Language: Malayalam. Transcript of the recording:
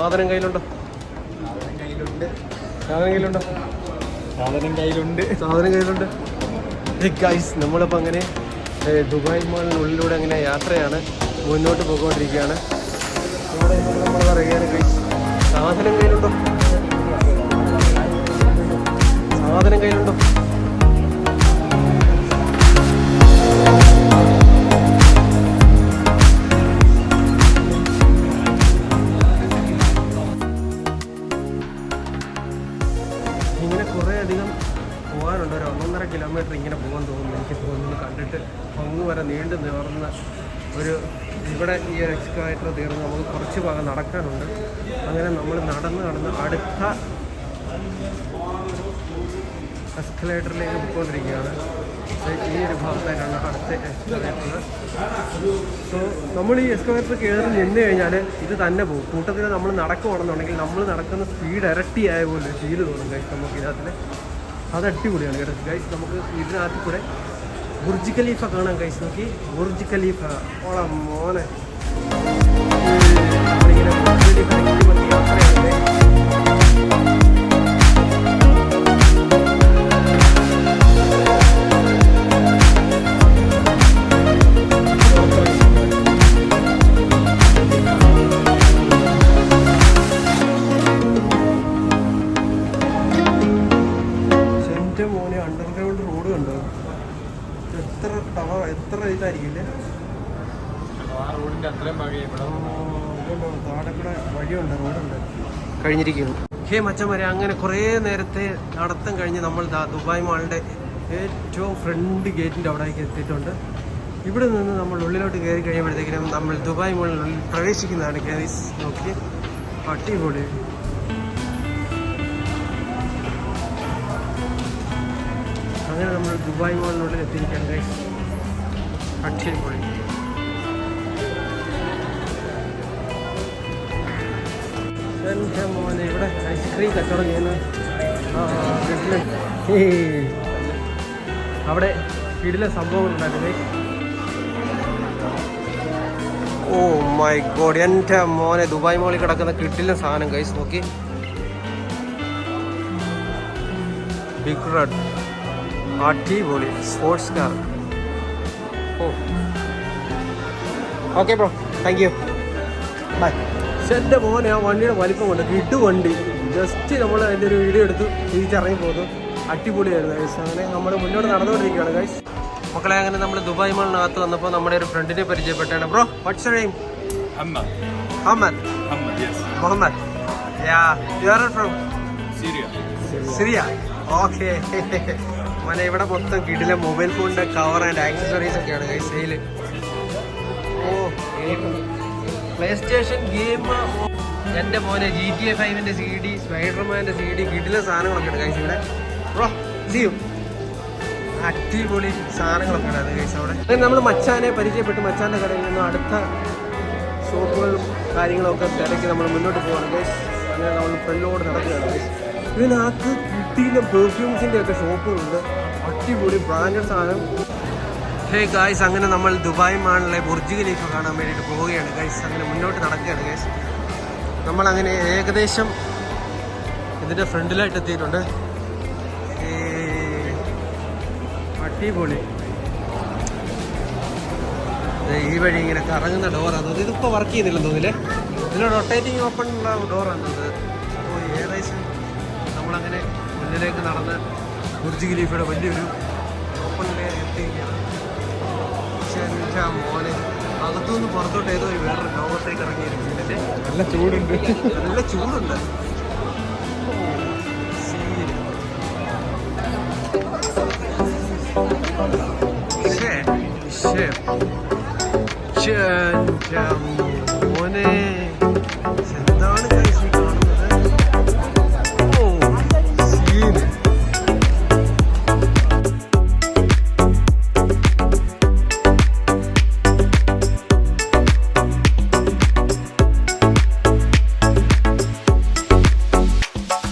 സാധനം കയ്യിലുണ്ടോ? സാധനം കയ്യിലുണ്ട്. ഗൈസ്, നമ്മളിപ്പോൾ അങ്ങനെ ദുബായ് മാളിനുള്ളിലൂടെ അങ്ങനെ യാത്രയാണ്, മുന്നോട്ട് പോയിക്കൊണ്ടിരിക്കുകയാണ്. ഇവിടെ നമ്മൾ പറയുകയാണ് ഗൈസ്, സാധനം കയ്യിലുണ്ടോ? സാധനം കയ്യിലുണ്ടോ? ഇങ്ങനെ കുറേ അധികം പോകാനുണ്ട്. ഒരു 1.5 കിലോമീറ്റർ ഇങ്ങനെ പോകാൻ തോന്നുന്നു. എനിക്ക് തോന്നുന്നു കണ്ടിട്ട് അങ്ങ് വരെ നീണ്ടു നിവർന്ന ഒരു ഇവിടെ ഈ ഒരു എക്സ്കവേറ്റർ തീർന്ന് നമുക്ക് കുറച്ച് ഭാഗം നടക്കാനുണ്ട്. അങ്ങനെ നമ്മൾ നടന്ന് അടുത്ത എസ്കലേറ്ററിലേക്ക് പോയിക്കൊണ്ടിരിക്കുകയാണ്. ഈ ഒരു ഭാഗത്തായിട്ടാണ് അടുത്ത എസ്കലേറ്റർ. സോ നമ്മൾ ഈ എസ്കലേറ്റർ കയറി നിന്ന് കഴിഞ്ഞാൽ ഇത് തന്നെ പോകും. കൂട്ടത്തിൽ നമ്മൾ നടക്കുവാണെന്നുണ്ടെങ്കിൽ നമ്മൾ നടക്കുന്ന സ്പീഡ് ഇരട്ടിയായ പോലെ ഫീൽ തോന്നും ഗൈസ് നമുക്ക് ഇതിനകത്തിൽ. അത് അടിപൊളിയാണ് കേട്ടോ ഗൈസ്. നമുക്ക് ഇതിനകത്ത് കൂടെ ബുർജ് ഖലീഫ കാണാം ഗൈസ്. നോക്കി, ബുർജ് ഖലീഫ. ഓളം മോനെ, നമ്മളിങ്ങനെ ബുർജ് ഖലീഫ യാത്രയാണ്. മോനെ, അണ്ടർഗ്രൗണ്ട് റോഡ് കണ്ടോ? എത്ര ഇതായിരിക്കില്ലേ താഴെ കൂടെ വഴിയുണ്ട്, റോഡുണ്ട് കഴിഞ്ഞിരിക്കുന്നു. ഹേ മച്ചന്മാരെ, അങ്ങനെ കുറേ നേരത്തെ നടത്തം കഴിഞ്ഞ് നമ്മൾ ദുബായ് മാളിൻ്റെ ഏറ്റവും ഫ്രണ്ട് ഗേറ്റിൻ്റെ അവിടേക്ക് എത്തിയിട്ടുണ്ട്. ഇവിടെ നിന്ന് നമ്മൾ ഉള്ളിലോട്ട് കയറി കഴിയുമ്പോഴത്തേക്കിനും നമ്മൾ ദുബായ് മാളിനുള്ളിൽ പ്രവേശിക്കുന്നതാണ്. ഗൈസ് നോക്കി, അടിപൊളി. അങ്ങനെ നമ്മൾ ദുബായ് മാളിനുള്ളിൽ എത്തിയിരിക്കുകയാണ് ഗൈസ്. അടിപൊളി. എൻ്റെ മോനെ, ഇവിടെ ഐസ്ക്രീം കച്ചവടം ചെയ്യുന്ന അവിടെ കിടിലൻ സംഭവങ്ങളുണ്ടായിരുന്നു. ഓ മൈ ഗോഡ്, എൻ്റെ മോനെ, ദുബായ് മാളിൽ കിടക്കുന്ന കിടിലൻ സാധനം ഗൈസ്. നോക്കി, ബിഗ് റെഡ്, അടിപൊളി sports car. Oh okay bro, thank you, bye. എൻ്റെ മോനെ, ആ വണ്ടിയുടെ വലിപ്പം കൊണ്ട് കിട്ടു വണ്ടി. ജസ്റ്റ് നമ്മൾ അതിൻ്റെ ഒരു വീഡിയോ എടുത്ത് തിരിച്ചിറങ്ങി പോകുന്നു. അടിപൊളിയായിരുന്നു ഗൈസ്. അങ്ങനെ നമ്മൾ മുന്നോട്ട് നടന്നുകൊണ്ടിരിക്കുകയാണ് ഗൈസ്. മക്കളെ, അങ്ങനെ നമ്മൾ ദുബായ് മാളിനകത്ത് വന്നപ്പോൾ നമ്മുടെ ഒരു ഫ്രണ്ടിനെ പരിചയപ്പെട്ടാണ്. Bro, what's your name? Ahmad. Mohammed. Yeah, you are from Syria. Okay. മോനെ, ഇവിടെ മൊത്തം കിടില മൊബൈൽ ഫോണിൻ്റെ കവർ ആൻഡ് ആക്സസറീസ് ഒക്കെയാണ് ഗൈസ് സെയില്. ഓ, പ്ലേ സ്റ്റേഷൻ ഗെയിം. എൻ്റെ മോനെ, GTA 5 CD, സ്പൈഡർമാൻ്റെ CD, കിടില സാധനങ്ങളൊക്കെ ഉണ്ട് ഗൈസ് ഇവിടെ. Bro, see you. അടിപൊളി സാധനങ്ങളൊക്കെ ഉണ്ട് ഗൈസ് അവിടെ. അങ്ങനെ നമ്മൾ മച്ചാനെ പരിചയപ്പെട്ടു. മച്ചാൻ്റെ കടയിൽ നിന്നും അടുത്ത ഷോപ്പുകളും കാര്യങ്ങളൊക്കെ തിരക്കി നമ്മൾ മുന്നോട്ട് പോവാണ് ഗൈസ്. അങ്ങനെ നമ്മൾ ഫ്രണ്ടിലോട് നടക്കുകയാണ് ഗൈസ്. ഇതിനകത്ത് കിട്ടിയില്ല പെർഫ്യൂംസിൻ്റെ ഒക്കെ ഷോപ്പുകളുണ്ട്. അടിപൊളി ബ്രാൻഡഡ് സാധനം. ഹേ ഗൈസ്, അങ്ങനെ നമ്മൾ ദുബായ് മാളിലെ ബുർജ് ഖലീഫ കാണാൻ വേണ്ടിയിട്ട് പോവുകയാണ് ഗൈസ്. അങ്ങനെ മുന്നോട്ട് നടക്കുകയാണ് ഗൈസ്. നമ്മളങ്ങനെ ഏകദേശം ഇതിൻ്റെ ഫ്രണ്ടിലായിട്ട് എത്തിയിട്ടുണ്ട്. അടിപൊളി. ഈ വഴി ഇങ്ങനെ കറങ്ങുന്ന ഡോറാണ്. ഇതിപ്പോൾ വർക്ക് ചെയ്യുന്നില്ലെന്ന് തോന്നില്ലേ? ഇതിന് റൊട്ടേറ്റിംഗ് ഓപ്പൺ ഉള്ള ഡോറാണ് അത്. അപ്പോൾ ഏകദേശം നമ്മളങ്ങനെ മുന്നിലേക്ക് നടന്ന് ബുർജ് ഖലീഫയുടെ വലിയൊരു ഓപ്പണിലേക്ക് എത്തിയിരിക്കുകയാണ്. പക്ഷേ മോനെ, അകത്തുനിന്ന് പുറത്തോട്ട് ഏതോ ഒരു വേറൊരു ലോകത്തേക്ക് ഇറങ്ങിയിരിക്കുന്നില്ലേ? നല്ല ചൂടുണ്ട്, നല്ല ചൂടുണ്ട്.